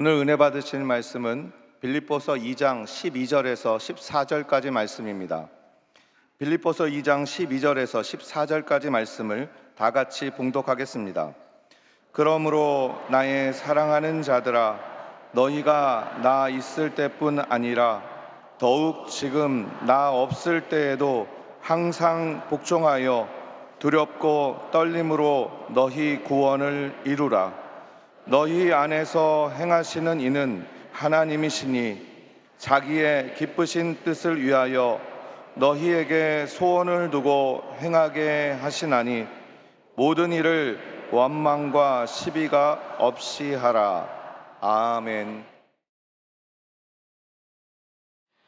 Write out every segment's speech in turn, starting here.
오늘 은혜 받으실 말씀은 빌립보서 2장 12절에서 14절까지 말씀입니다. 빌립보서 2장 12절에서 14절까지 말씀을 다 같이 봉독하겠습니다. 그러므로 나의 사랑하는 자들아, 너희가 나 있을 때뿐 아니라 더욱 지금 나 없을 때에도 항상 복종하여 두렵고 떨림으로 너희 구원을 이루라. 너희 안에서 행하시는 이는 하나님이시니 자기의 기쁘신 뜻을 위하여 너희에게 소원을 두고 행하게 하시나니 모든 일을 원망과 시비가 없이 하라. 아멘.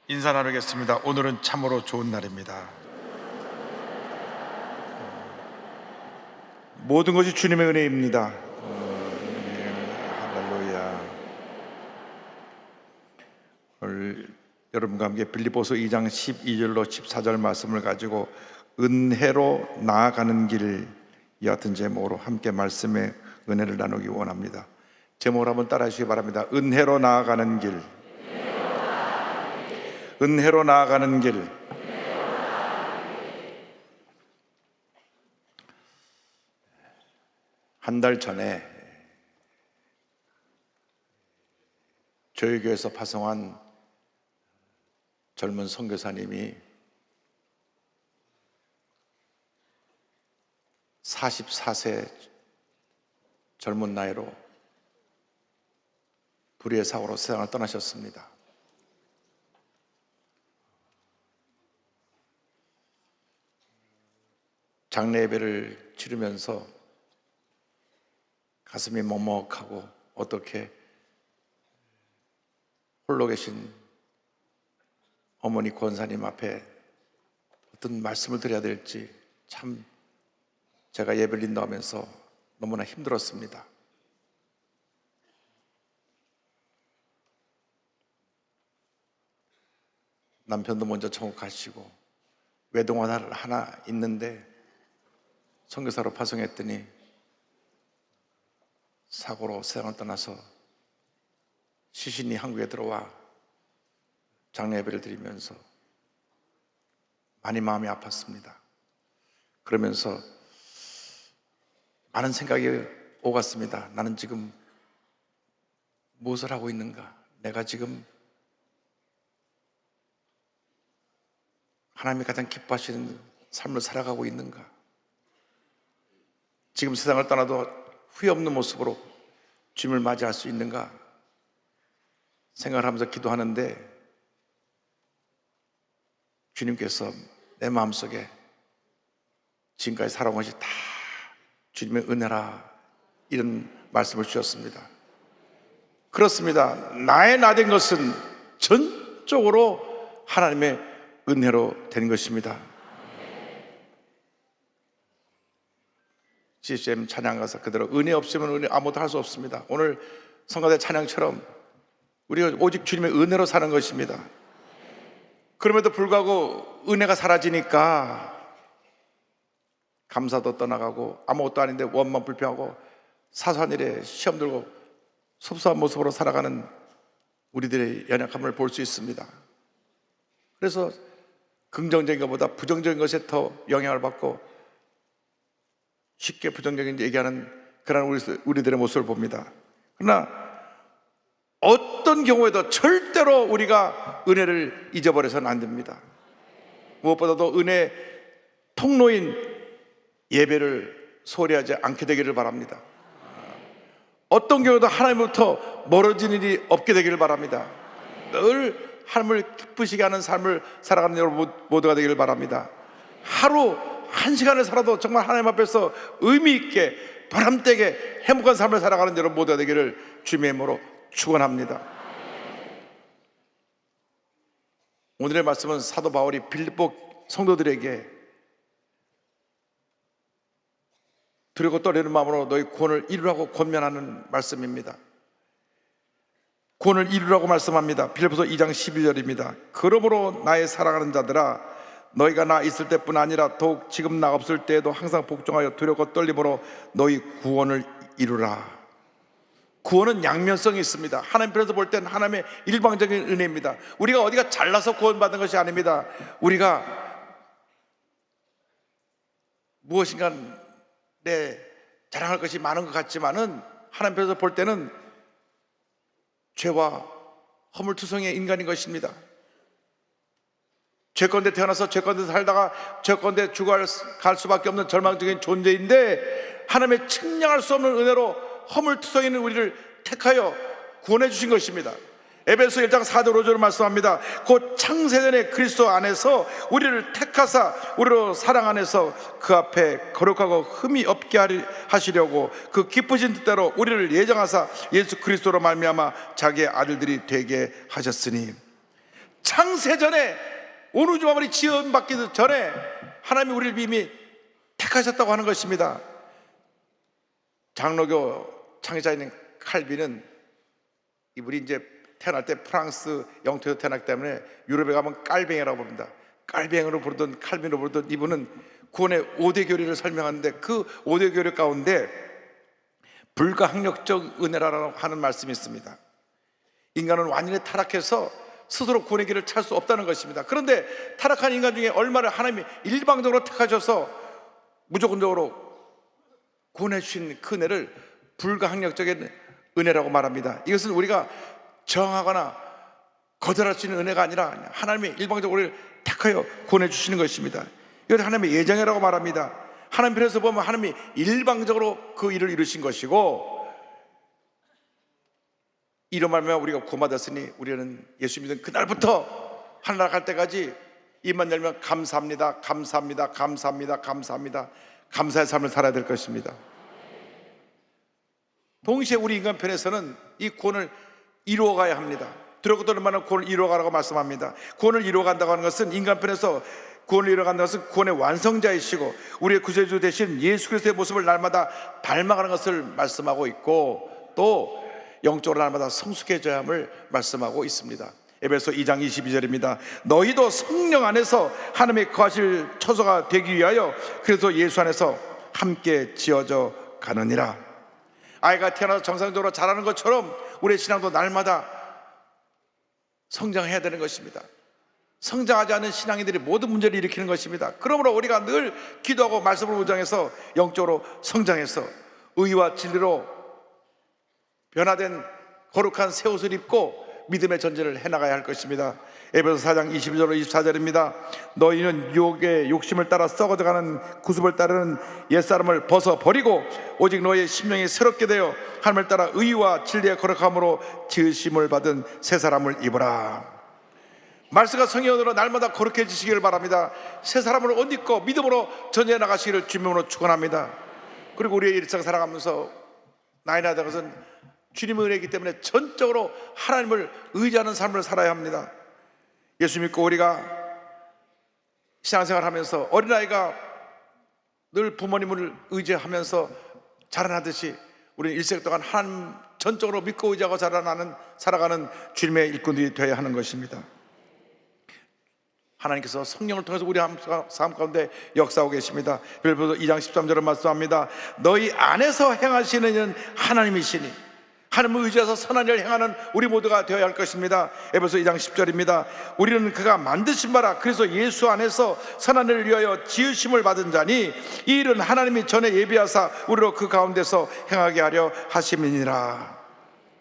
인사 나누겠습니다. 오늘은 참으로 좋은 날입니다. 모든 것이 주님의 은혜입니다. 할렐루야. 오늘 여러분과 함께 빌립보서 2장 12절로 14절 말씀을 가지고 은혜로 나아가는 길, 이 같은 제목으로 함께 말씀의 은혜를 나누기 원합니다. 제목을 한번 따라 하시기 바랍니다. 은혜로 나아가는 길. 은혜로 나아가는 길. 한 달 전에 저희 교회에서 파송한 젊은 선교사님이 44세 젊은 나이로 불의의 사고로 세상을 떠나셨습니다. 장례 예배를 치르면서 가슴이 먹먹하고 어떻게 홀로 계신 어머니 권사님 앞에 어떤 말씀을 드려야 될지 참 제가 예배를 인도하면서 너무나 힘들었습니다. 남편도 먼저 천국 가시고 외동화 하나 있는데 선교사로 파송했더니 사고로 세상을 떠나서 시신이 한국에 들어와 장례 예배를 드리면서 많이 마음이 아팠습니다. 그러면서 많은 생각이 오갔습니다. 나는 지금 무엇을 하고 있는가? 내가 지금 하나님이 가장 기뻐하시는 삶을 살아가고 있는가? 지금 세상을 떠나도 후회 없는 모습으로 주님을 맞이할 수 있는가 생각을 하면서 기도하는데 주님께서 내 마음속에 지금까지 살아온 것이 다 주님의 은혜라, 이런 말씀을 주셨습니다. 그렇습니다. 나의 나 된 것은 전적으로 하나님의 은혜로 된 것입니다. CCM 찬양 가사 그대로 은혜 없으면 은혜 아무것도 할 수 없습니다. 오늘 성가대 찬양처럼 우리가 오직 주님의 은혜로 사는 것입니다. 그럼에도 불구하고 은혜가 사라지니까 감사도 떠나가고 아무것도 아닌데 원망 불평하고 사소한 일에 시험 들고 섭섭한 모습으로 살아가는 우리들의 연약함을 볼 수 있습니다. 그래서 긍정적인 것보다 부정적인 것에 더 영향을 받고 쉽게 부정적인 얘기하는 그런 우리들의 모습을 봅니다. 그러나 어떤 경우에도 절대로 우리가 은혜를 잊어버려서는 안 됩니다. 무엇보다도 은혜 통로인 예배를 소홀히 하지 않게 되기를 바랍니다. 어떤 경우도 하나님부터 멀어지는 일이 없게 되기를 바랍니다. 늘 하나님을 기쁘시게 하는 삶을 살아가는 여러분 모두가 되기를 바랍니다. 하루 한 시간을 살아도 정말 하나님 앞에서 의미 있게 보람되게 행복한 삶을 살아가는 여러분 모두가 되기를 주님의 이름으로 축원합니다. 오늘의 말씀은 사도 바울이 빌립보 성도들에게 두렵고 떨리는 마음으로 너희 구원을 이루라고 권면하는 말씀입니다. 구원을 이루라고 말씀합니다. 빌립보서 2장 12절입니다. 그러므로 나의 사랑하는 자들아, 너희가 나 있을 때뿐 아니라 더욱 지금 나 없을 때에도 항상 복종하여 두렵고 떨림으로 너희 구원을 이루라. 구원은 양면성이 있습니다. 하나님 편에서 볼 때는 하나님의 일방적인 은혜입니다. 우리가 어디가 잘나서 구원받은 것이 아닙니다. 우리가 무엇인가 내 자랑할 것이 많은 것 같지만은 하나님 편에서 볼 때는 죄와 허물투성이의 인간인 것입니다. 죄건대 태어나서 죄건대 살다가 죄건대 죽어갈 수밖에 없는 절망적인 존재인데 하나님의 측량할 수 없는 은혜로 허물투성이는 우리를 택하여 구원해 주신 것입니다. 에베소 1장 4절 5절을 말씀합니다. 곧 창세전에 그리스도 안에서 우리를 택하사 우리로 사랑 안에서 그 앞에 거룩하고 흠이 없게 하시려고 그 기쁘신 뜻대로 우리를 예정하사 예수 그리스도로 말미암아 자기의 아들들이 되게 하셨으니, 창세전에 온 우주 만물이 지음받기 전에 하나님이 우리를 이미 택하셨다고 하는 것입니다. 장로교 창시자인 칼빈은 이분이 이제 태어날 때 프랑스 영토에서 태어났기 때문에 유럽에 가면 깔뱅이라고 부릅니다. 깔뱅이로 부르던 칼빈으로 부르던 이분은 구원의 5대 교리를 설명하는데 그 5대 교리 가운데 불가항력적 은혜라고 하는 말씀이 있습니다. 인간은 완전히 타락해서 스스로 구원의 길을 찾을 수 없다는 것입니다. 그런데 타락한 인간 중에 얼마를 하나님이 일방적으로 택하셔서 무조건적으로 구원해 주신 그 은혜를 불가항력적인 은혜라고 말합니다. 이것은 우리가 정하거나 거절할 수 있는 은혜가 아니라 하나님이 일방적으로 우리를 택하여 구원해 주시는 것입니다. 이것을 하나님의 예정이라고 말합니다. 하나님 편에서 보면 하나님이 일방적으로 그 일을 이루신 것이고, 이로 말미암아 우리가 구원받았으니 우리는 예수 믿은 그날부터 하늘나라 갈 때까지 입만 열면 감사합니다, 감사합니다, 감사합니다, 감사합니다, 감사의 삶을 살아야 될 것입니다. 동시에 우리 인간 편에서는 이 구원을 이루어가야 합니다. 들어도 얼마나 구원을 이루어가라고 말씀합니다. 구원을 이루어간다고 하는 것은, 인간 편에서 구원을 이루어간다는 것은 구원의 완성자이시고 우리의 구세주 되신 예수 그리스도의 모습을 날마다 닮아가는 것을 말씀하고 있고, 또 영적으로 날마다 성숙해져야 함을 말씀하고 있습니다. 에베소 2장 22절입니다. 너희도 성령 안에서 하나님의 거하실 처소가 되기 위하여 그래서 예수 안에서 함께 지어져 가느니라. 아이가 태어나서 정상적으로 자라는 것처럼 우리의 신앙도 날마다 성장해야 되는 것입니다. 성장하지 않은 신앙인들이 모든 문제를 일으키는 것입니다. 그러므로 우리가 늘 기도하고 말씀을 묵상해서 영적으로 성장해서 의와 진리로 변화된 거룩한 새 옷을 입고 믿음의 전쟁을 해나가야 할 것입니다. 에베소 4장 22절 24절입니다. 너희는 유혹의 욕심을 따라 썩어져가는 구습을 따르는 옛사람을 벗어버리고 오직 너희의 심령이 새롭게 되어 하나님을 따라 의와 진리의 거룩함으로 지으심을 받은 새 사람을 입으라. 말씀과 성령으로 날마다 거룩해지시기를 바랍니다. 새 사람을 옷 입고 믿음으로 전쟁해 나가시기를 주님으로 축원합니다. 그리고 우리의 일상 살아가면서 나이 나다 것은 주님의 은혜이기 때문에 전적으로 하나님을 의지하는 삶을 살아야 합니다. 예수 믿고 우리가 신앙생활 하면서 어린아이가 늘 부모님을 의지하면서 자라나듯이 우리는 일생 동안 하나님 전적으로 믿고 의지하고 살아가는 주님의 일꾼들이 되어야 하는 것입니다. 하나님께서 성령을 통해서 우리 삶 가운데 역사하고 계십니다. 빌립보서 2장 13절을 말씀합니다. 너희 안에서 행하시는 이는 하나님이시니 하나님을 의지해서 선한 일을 행하는 우리 모두가 되어야 할 것입니다. 에베소 2장 10절입니다. 우리는 그가 만드신 바라 그래서 예수 안에서 선한 일을 위하여 지으심을 받은 자니 이 일은 하나님이 전에 예비하사 우리로 그 가운데서 행하게 하려 하심이니라.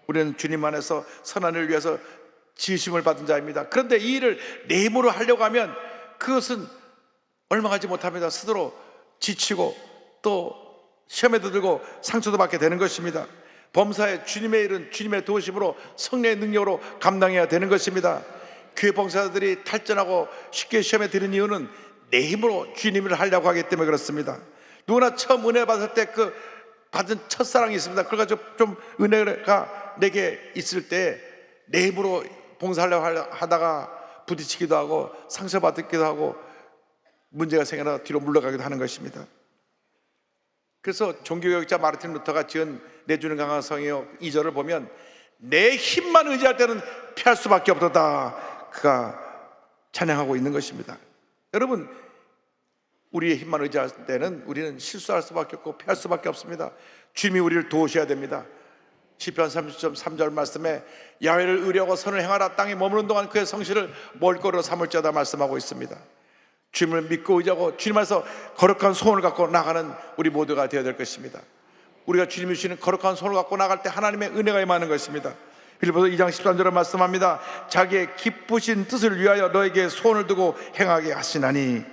우리는 주님 안에서 선한 일을 위해서 지으심을 받은 자입니다. 그런데 이 일을 내 힘으로 하려고 하면 그것은 얼마 가지 못합니다. 스스로 지치고 또 시험에도 들고 상처도 받게 되는 것입니다. 범사에 주님의 일은 주님의 도우심으로 성령의 능력으로 감당해야 되는 것입니다. 교회 봉사자들이 탈전하고 쉽게 시험에 드는 이유는 내 힘으로 주님을 하려고 하기 때문에 그렇습니다. 누구나 처음 은혜 받을 때 그 받은 첫사랑이 있습니다. 그래가지고 좀 은혜가 내게 있을 때 내 힘으로 봉사하려고 하다가 부딪히기도 하고 상처받기도 하고 문제가 생겨나 뒤로 물러가기도 하는 것입니다. 그래서 종교개혁자 마르틴 루터가 지은 내주는 강한 성의 2절을 보면 내 힘만 의지할 때는 피할 수밖에 없다, 그가 찬양하고 있는 것입니다. 여러분, 우리의 힘만 의지할 때는 우리는 실수할 수밖에 없고 피할 수밖에 없습니다. 주님이 우리를 도우셔야 됩니다. 시편 30.3절 말씀에 야훼를 의뢰하고 선을 행하라, 땅에 머무는 동안 그의 성실을 mol거리로 삼을지어다 말씀하고 있습니다. 주님을 믿고 의지하고 주님 안에서 거룩한 소원을 갖고 나가는 우리 모두가 되어야 될 것입니다. 우리가 주님이 주시는 거룩한 소원을 갖고 나갈 때 하나님의 은혜가 임하는 것입니다. 빌립보서 2장 13절에 말씀합니다. 자기의 기쁘신 뜻을 위하여 너에게 소원을 두고 행하게 하시나니,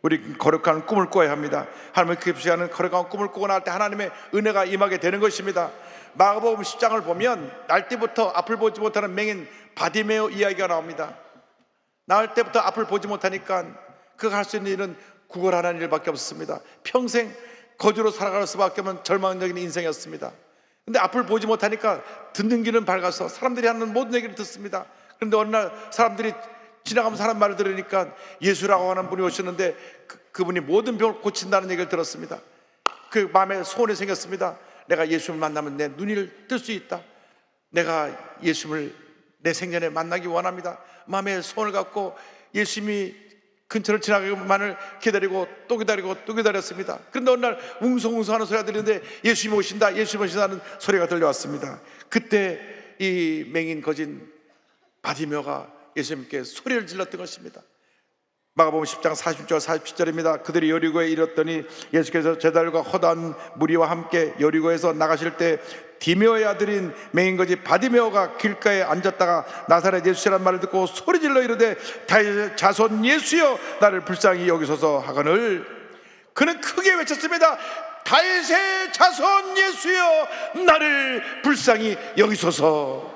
우리 거룩한 꿈을 꿔야 합니다. 하나님의 기쁘시는 거룩한 꿈을 꾸고 나갈 때 하나님의 은혜가 임하게 되는 것입니다. 마가복음 10장을 보면 날 때부터 앞을 보지 못하는 맹인 바디메오 이야기가 나옵니다. 나을 때부터 앞을 보지 못하니까 그가 할 수 있는 일은 구걸하는 일밖에 없었습니다. 평생 거지로 살아갈 수밖에 없는 절망적인 인생이었습니다. 근데 앞을 보지 못하니까 듣는 길은 밝아서 사람들이 하는 모든 얘기를 듣습니다. 그런데 어느 날 사람들이 지나가면서 하는 말을 들으니까 예수라고 하는 분이 오셨는데 그분이 모든 병을 고친다는 얘기를 들었습니다. 그 마음에 소원이 생겼습니다. 내가 예수를 만나면 내 눈을 뜰 수 있다. 내가 예수를 내 생전에 만나기 원합니다. 마음에 소원을 갖고 예수님이 근처를 지나가기만을 기다리고 또 기다리고 또 기다렸습니다. 그런데 어느 날 웅성웅성하는 소리가 들리는데 예수님이 오신다, 예수님이 오신다는 소리가 들려왔습니다. 그때 이 맹인 거진 바디메오가 예수님께 소리를 질렀던 것입니다. 마가복음 10장 40절 47절입니다. 그들이 여리고에 이르렀더니 예수께서 제자들과 허다한 무리와 함께 여리고에서 나가실 때 디메오의 아들인 맹인거지 바디메오가 길가에 앉았다가 나사렛 예수시라는 말을 듣고 소리질러 이르되 다윗의 자손 예수여 나를 불쌍히 여기소서 하거늘, 그는 크게 외쳤습니다. 다윗의 자손 예수여 나를 불쌍히 여기소서.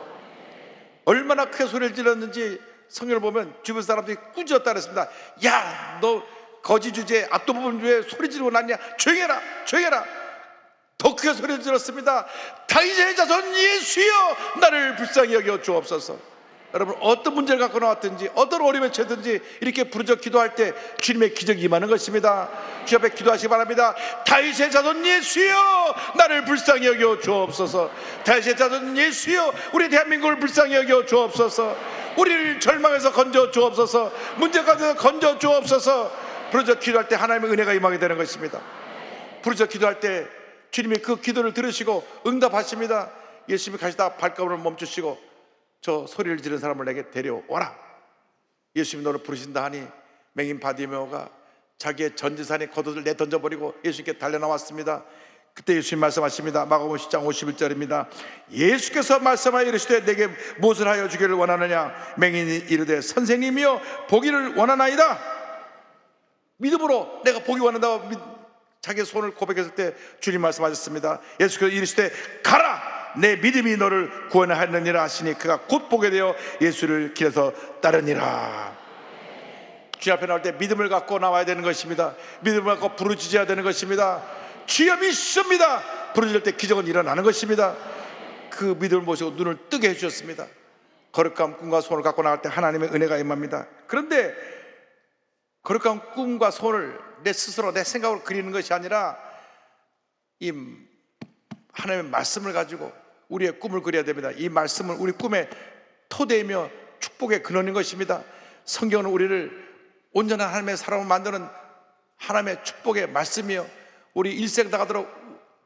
얼마나 크게 소리를 질렀는지 성경을 보면 주변 사람들이 꾸짖었다 그랬습니다. 야, 너 거지 주제 앞도부분 주에 소리 지르고 났냐? 조용히 해라, 조용히 해라. 더 크게 소리를 질렀습니다. 다윗의 자손 예수여 나를 불쌍히 여겨 주옵소서. 여러분, 어떤 문제를 갖고 나왔든지 어떤 어려움에 처했든지 이렇게 부르짖어 기도할 때 주님의 기적이 임하는 것입니다. 주 앞에 기도하시기 바랍니다. 다윗의 자손 예수여 나를 불쌍히 여겨 주옵소서. 다윗의 자손 예수여 우리 대한민국을 불쌍히 여겨 주옵소서. 우리를 절망에서 건져 주옵소서. 문제 가운데서 건져 주옵소서. 부르짖어 기도할 때 하나님의 은혜가 임하게 되는 것입니다. 부르짖어 기도할 때 주님이 그 기도를 들으시고 응답하십니다. 예수님이 가시다 발걸음을 멈추시고 저 소리를 지르는 사람을 내게 데려오라. 예수님이 너를 부르신다 하니 맹인 바디메오가 자기의 전 재산의 겉옷을 내던져버리고 예수님께 달려나왔습니다. 그때 예수님 말씀하십니다. 마가복음 10장 51절입니다. 예수께서 말씀하여 이르시되 내게 무엇을 하여 주기를 원하느냐? 맹인이 이르되 선생님이여 보기를 원하나이다. 믿음으로 내가 보기 원한다고 자기의 손을 고백했을 때 주님 말씀하셨습니다. 예수께서 이르시되 가라 내 믿음이 너를 구원하였느니라 하시니 그가 곧 보게 되어 예수를 길에서 따르니라. 주님 앞에 나올 때 믿음을 갖고 나와야 되는 것입니다. 믿음을 갖고 부르짖어야 되는 것입니다. 주여 믿습니다. 부르짖을 때 기적은 일어나는 것입니다. 그 믿음을 모시고 눈을 뜨게 해주셨습니다. 거룩한 꿈과 소원을 갖고 나갈 때 하나님의 은혜가 임합니다. 그런데 거룩한 꿈과 소원을 내 스스로 내 생각으로 그리는 것이 아니라 이 하나님의 말씀을 가지고 우리의 꿈을 그려야 됩니다. 이 말씀은 우리 꿈의 토대이며 축복의 근원인 것입니다. 성경은 우리를 온전한 하나님의 사람을 만드는 하나님의 축복의 말씀이요 우리 일생 다가도록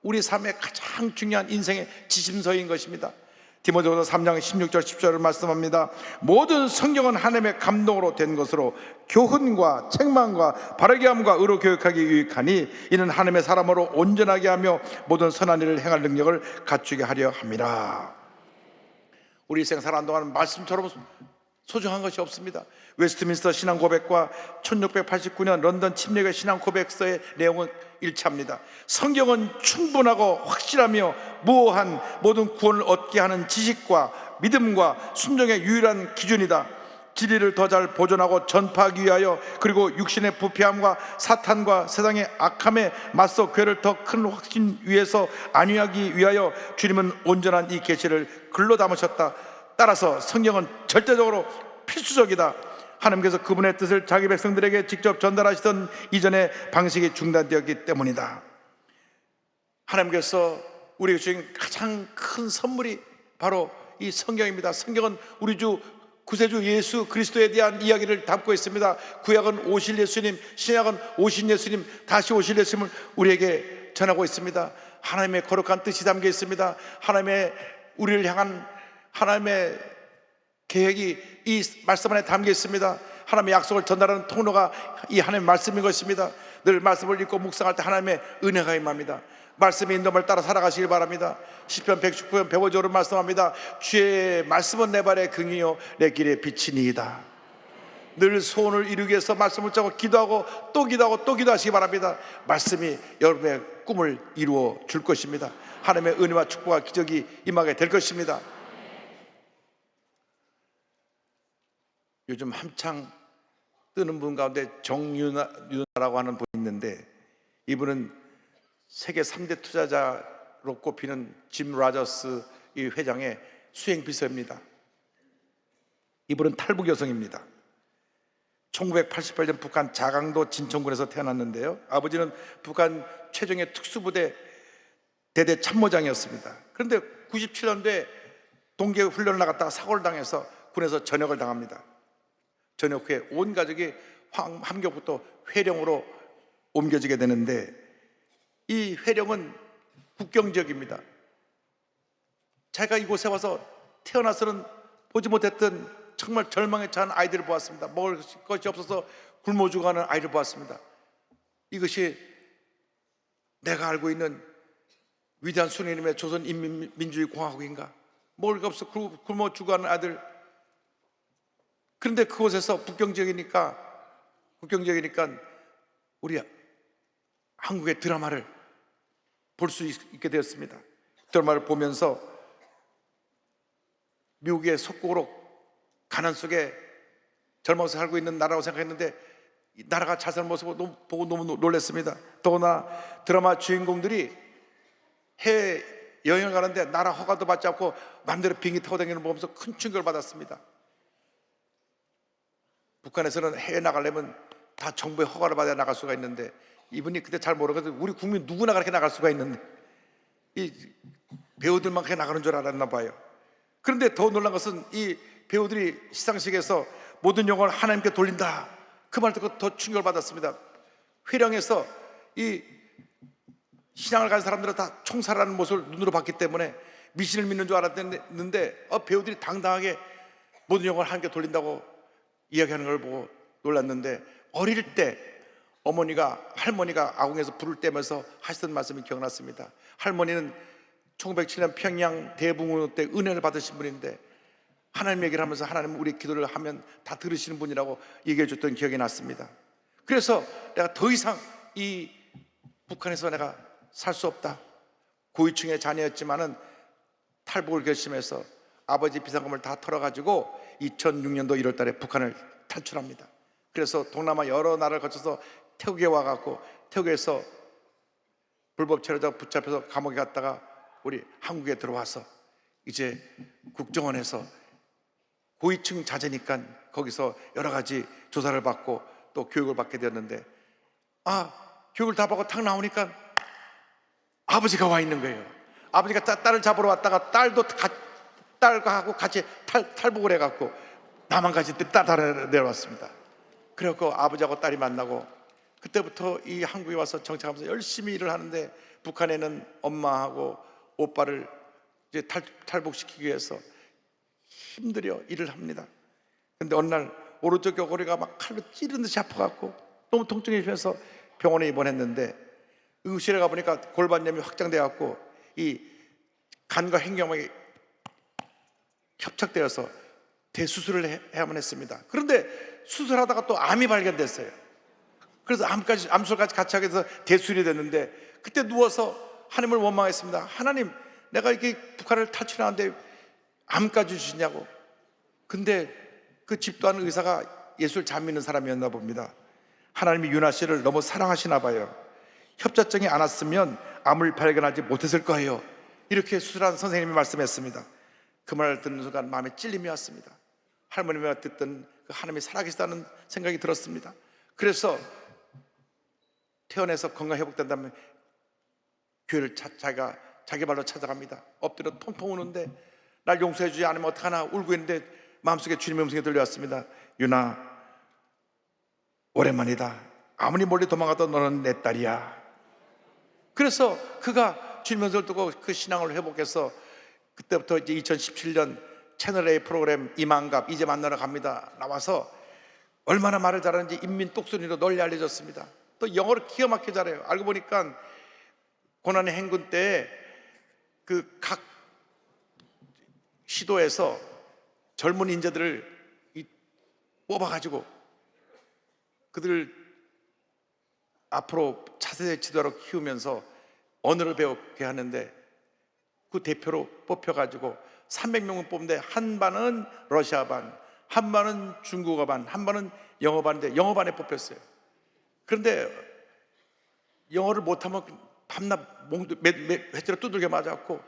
우리 삶의 가장 중요한 인생의 지침서인 것입니다. 디모데후서 3장 16절 10절을 말씀합니다. 모든 성경은 하나님의 감동으로 된 것으로 교훈과 책망과 바르게 함과 의로 교육하기 유익하니 이는 하나님의 사람으로 온전하게 하며 모든 선한 일을 행할 능력을 갖추게 하려 함이라. 우리 일생 살아가는 동안 말씀처럼 소중한 것이 없습니다. 웨스트민스터 신앙 고백과 1689년 런던 침례교회 신앙 고백서의 내용은 일치합니다. 성경은 충분하고 확실하며 무오한 모든 구원을 얻게 하는 지식과 믿음과 순종의 유일한 기준이다. 진리를 더 잘 보존하고 전파하기 위하여 그리고 육신의 부패함과 사탄과 세상의 악함에 맞서 교회를 더 큰 확신 위에서 안위하기 위하여 주님은 온전한 이 계시를 글로 담으셨다. 따라서 성경은 절대적으로 필수적이다. 하나님께서 그분의 뜻을 자기 백성들에게 직접 전달하시던 이전의 방식이 중단되었기 때문이다. 하나님께서 우리에게 주신 가장 큰 선물이 바로 이 성경입니다. 성경은 우리 주 구세주 예수 그리스도에 대한 이야기를 담고 있습니다. 구약은 오실 예수님, 신약은 오신 예수님, 다시 오실 예수님을 우리에게 전하고 있습니다. 하나님의 거룩한 뜻이 담겨 있습니다. 하나님의 우리를 향한 하나님의 계획이 이 말씀 안에 담겨 있습니다. 하나님의 약속을 전달하는 통로가 이 하나님의 말씀인 것입니다. 늘 말씀을 읽고 묵상할 때 하나님의 은혜가 임합니다. 말씀의 인도를 따라 살아가시길 바랍니다. 시편 119편 105절은 말씀합니다. 주의 말씀은 내 발의 긍이요 내 길의 빛이니이다. 늘 소원을 이루기 위해서 말씀을 잡고 기도하고 또 기도하고 또 기도하시기 바랍니다. 말씀이 여러분의 꿈을 이루어 줄 것입니다. 하나님의 은혜와 축복과 기적이 임하게 될 것입니다. 요즘 한창 뜨는 분 가운데 정유나라고 하는 분이 있는데, 이분은 세계 3대 투자자로 꼽히는 짐 라저스 이 회장의 수행비서입니다. 이분은 탈북 여성입니다. 1988년 북한 자강도 진천군에서 태어났는데요, 아버지는 북한 최정예 특수부대 대대 참모장이었습니다. 그런데 97년도에 동계 훈련을 나갔다가 사고를 당해서 군에서 전역을 당합니다. 전역 후에 온 가족이 함경부터 회령으로 옮겨지게 되는데, 이 회령은 국경 지역입니다. 자기가 이곳에 와서 태어나서는 보지 못했던 정말 절망에 처한 아이들을 보았습니다. 먹을 것이 없어서 굶어 죽어가는 아이를 보았습니다. 이것이 내가 알고 있는 위대한 순회님의 조선인민민주주의공화국인가? 먹을 것 없어 굶어 죽어가는 아들. 그런데 그곳에서 국경지역이니까 우리 한국의 드라마를 볼 수 있게 되었습니다. 드라마를 보면서 미국의 속국으로 가난 속에 젊어서 살고 있는 나라라고 생각했는데, 이 나라가 잘 사는 모습을 보고 너무 놀랐습니다. 더구나 드라마 주인공들이 해외 여행을 가는데 나라 허가도 받지 않고 마음대로 비행기 타고 다니는 걸 보면서 큰 충격을 받았습니다. 북한에서는 해외 나가려면 다 정부의 허가를 받아야 나갈 수가 있는데, 이분이 그때 잘 모르거든요. 우리 국민 누구나 그렇게 나갈 수가 있는데 이 배우들만 그렇게 나가는 줄 알았나 봐요. 그런데 더 놀란 것은 이 배우들이 시상식에서 모든 영광을 하나님께 돌린다, 그 말 듣고 더 충격을 받았습니다. 회령에서 이 신앙을 가진 사람들은 다 총살하는 모습을 눈으로 봤기 때문에 미신을 믿는 줄 알았는데, 배우들이 당당하게 모든 영광을 하나님께 돌린다고 이야기하는 걸 보고 놀랐는데, 어릴 때 할머니가 아궁에서 불을 떼면서 하시던 말씀이 기억났습니다. 할머니는 1907년 평양 대붕어 때 은혜를 받으신 분인데, 하나님 얘기를 하면서 하나님 우리 기도를 하면 다 들으시는 분이라고 얘기해 줬던 기억이 났습니다. 그래서 내가 더 이상 이 북한에서 내가 살 수 없다, 고위층의 자녀였지만은 탈북을 결심해서 아버지 비상금을 다 털어가지고 2006년도 1월 달에 북한을 탈출합니다. 그래서 동남아 여러 나라를 거쳐서 태국에 와갖고 태국에서 불법 체류자가 붙잡혀서 감옥에 갔다가 우리 한국에 들어와서 이제 국정원에서 고위층 자제니까 거기서 여러 가지 조사를 받고 또 교육을 받게 되었는데, 교육을 다 받고 탁 나오니까 아버지가 와 있는 거예요. 아버지가 딸을 잡으러 왔다가 딸과 하고 같이 탈북을 해갖고 남한까지 따라 내려왔습니다. 그래갖고 아버지하고 딸이 만나고, 그때부터 이 한국에 와서 정착하면서 열심히 일을 하는데, 북한에는 엄마하고 오빠를 이제 탈북시키기 위해서 힘들여 일을 합니다. 근데 어느 날 오른쪽 격허리가 막 칼로 찌르는 듯이 아파갖고 너무 통증이 심해서 병원에 입원했는데, 의실에 가보니까 골반염이 확장돼갖고 이 간과 횡격막이 협착되어서 대수술을 해야만 했습니다. 그런데 수술하다가 또 암이 발견됐어요. 그래서 암술까지 같이 하게 돼서 대수술이 됐는데, 그때 누워서 하나님을 원망했습니다. 하나님, 내가 이렇게 북한을 탈출하는데 암까지 주시냐고. 근데 그 집도하는 의사가 예수를 잘 믿는 사람이었나 봅니다. 하나님이 유나 씨를 너무 사랑하시나 봐요. 협자증이 안 왔으면 암을 발견하지 못했을 거예요, 이렇게 수술한 선생님이 말씀했습니다. 그 말을 듣는 순간 마음에 찔림이 왔습니다. 할머니가 듣던 그 하나님이 살아계시다는 생각이 들었습니다. 그래서 퇴원해서 건강 회복된다면 교회를 자기가 자기 발로 찾아갑니다. 엎드려 통통 우는데, 날 용서해 주지 않으면 어떡하나 울고 있는데 마음속에 주님의 음성이 들려왔습니다. 유나, 오랜만이다. 아무리 멀리 도망가도 너는 내 딸이야. 그래서 그가 주님의 음성을 듣고 그 신앙을 회복해서 그때부터 이제 2017년 채널A 프로그램 이만갑 이제 만나러 갑니다 나와서 얼마나 말을 잘하는지 인민 똑소리로 널리 알려졌습니다. 또 영어를 기가 막히게 잘해요. 알고 보니까 고난의 행군 때 그 각 시도에서 젊은 인재들을 뽑아가지고 그들을 앞으로 차세대 지도자로 키우면서 언어를 배우게 하는데 그 대표로 뽑혀가지고 300명을 뽑는데 한 반은 러시아 반, 한 반은 중국어 반, 한 반은 영어 반인데 영어 반에 뽑혔어요. 그런데 영어를 못하면 밤낮 회초리 두들겨 맞았고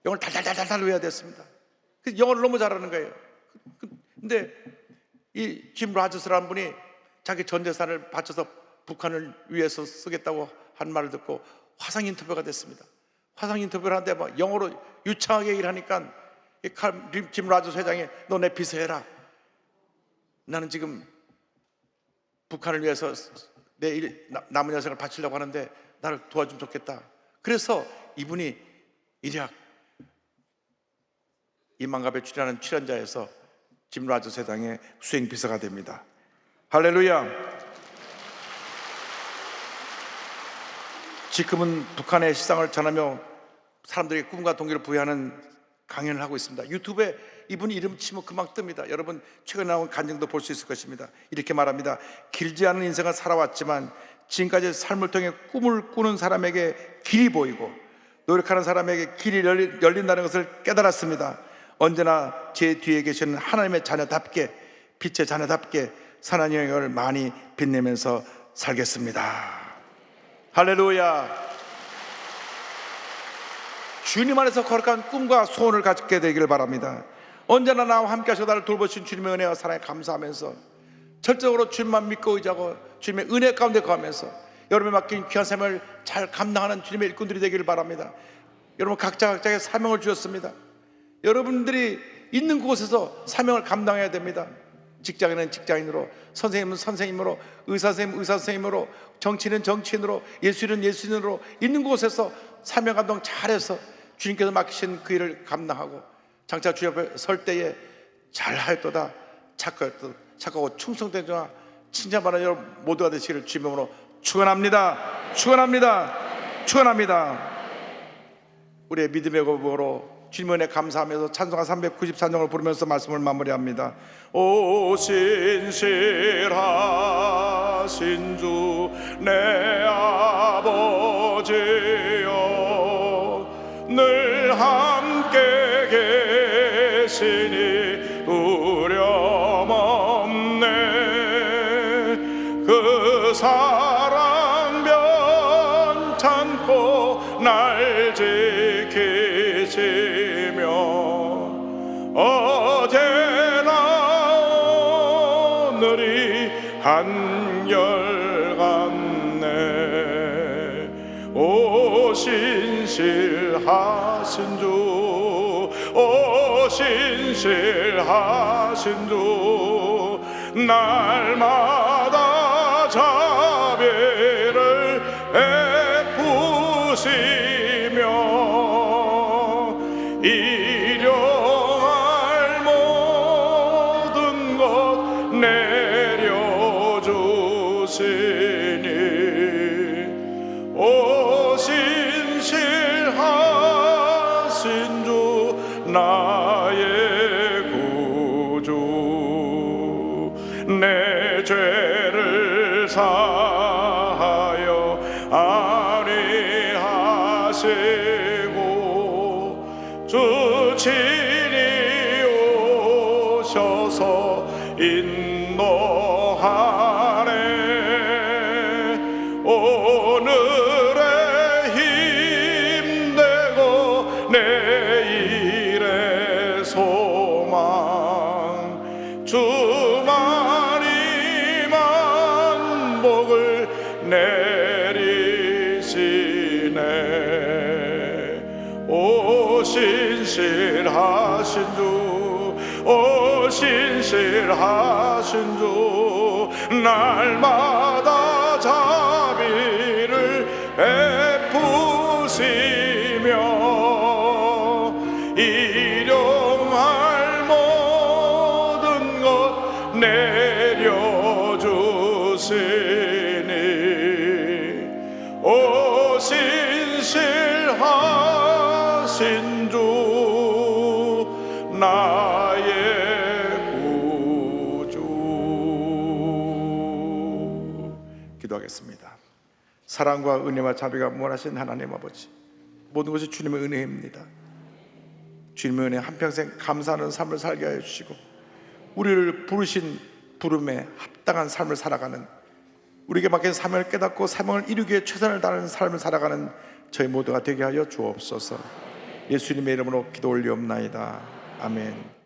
영어를 달달달달 외워야 됐습니다. 그래서 영어를 너무 잘하는 거예요. 근데 이 짐 라저스라는 분이 자기 전 재산을 바쳐서 북한을 위해서 쓰겠다고 한 말을 듣고 화상 인터뷰가 됐습니다. 화상 인터뷰를 하는데 막 영어로 유창하게 얘기를 하니까 짐 라저스 회장이 너 내 비서해라. 나는 지금 북한을 위해서 내 남은 여생을 바치려고 하는데 나를 도와주면 좋겠다. 그래서 이분이 일약 이만갑에 출연하는 출연자에서 짐 라저스 회장의 수행 비서가 됩니다. 할렐루야. 지금은 북한의 시상을 전하며 사람들에게 꿈과 동기를 부여하는 강연을 하고 있습니다. 유튜브에 이분 이름 치면 금방 뜹니다. 여러분 최근에 나온 간증도 볼 수 있을 것입니다. 이렇게 말합니다. 길지 않은 인생을 살아왔지만 지금까지 삶을 통해 꿈을 꾸는 사람에게 길이 보이고 노력하는 사람에게 길이 열린다는 것을 깨달았습니다. 언제나 제 뒤에 계시는 하나님의 자녀답게, 빛의 자녀답게 선한 영역을 많이 빛내면서 살겠습니다. 할렐루야. 주님 안에서 거룩한 꿈과 소원을 갖게 되기를 바랍니다. 언제나 나와 함께 하셔서 나를 돌보신 주님의 은혜와 사랑에 감사하면서 절대적으로 주님만 믿고 의지하고 주님의 은혜 가운데 거하면서 여러분이 맡긴 귀한 삶을 잘 감당하는 주님의 일꾼들이 되기를 바랍니다. 여러분 각자의 사명을 주셨습니다. 여러분들이 있는 곳에서 사명을 감당해야 됩니다. 직장인은 직장인으로, 선생님은 선생님으로, 의사 선생님은 의사 선생님으로, 정치인은 정치인으로, 예수인은 예수인으로 있는 곳에서 사명 감당 잘해서 주님께서 맡기신 그 일을 감당하고 장차 주 옆에 설 때에 잘하였도다, 착하고 충성된 자와 칭찬받는 여러분 모두가 되시기를 주님의 이름으로 축원합니다. 축원합니다. 축원합니다. 우리의 믿음의 고백으로 주님의 은혜 감사하면서 찬송가 394장을 부르면서 말씀을 마무리합니다. 오 신실하신 주 내 아버지여 늘 함께 계시니 두려움 없네. 그 사랑 변찮고 날 지키시며 어제나 오늘이 한결같네. 오 신실하신 주, 오 신실하신 주 날마다 자비를 베푸시며 일용할 모든 것 내려주시니 오 신실하신 주 나의 구주 내 죄를 사하여 안위하시고 주 친히 오셔서 인도하네. 오늘의 힘내고 내일의 소망 주만이 만복을 내리시네. 오 신실하신 주, 오 신실하신 주 날마다 자비를 베푸시며 오 신실하신 주 나의 구주. 기도하겠습니다. 사랑과 은혜와 자비가 무한하신 하나님 아버지, 모든 것이 주님의 은혜입니다. 주님의 은혜 한평생 감사하는 삶을 살게 하여 주시고, 우리를 부르신 부름에 합당한 삶을 살아가는, 우리에게 맡긴 사명을 깨닫고 사명을 이루기 위해 최선을 다하는 삶을 살아가는 저희 모두가 되게 하여 주옵소서. 예수님의 이름으로 기도 올리옵나이다. 아멘.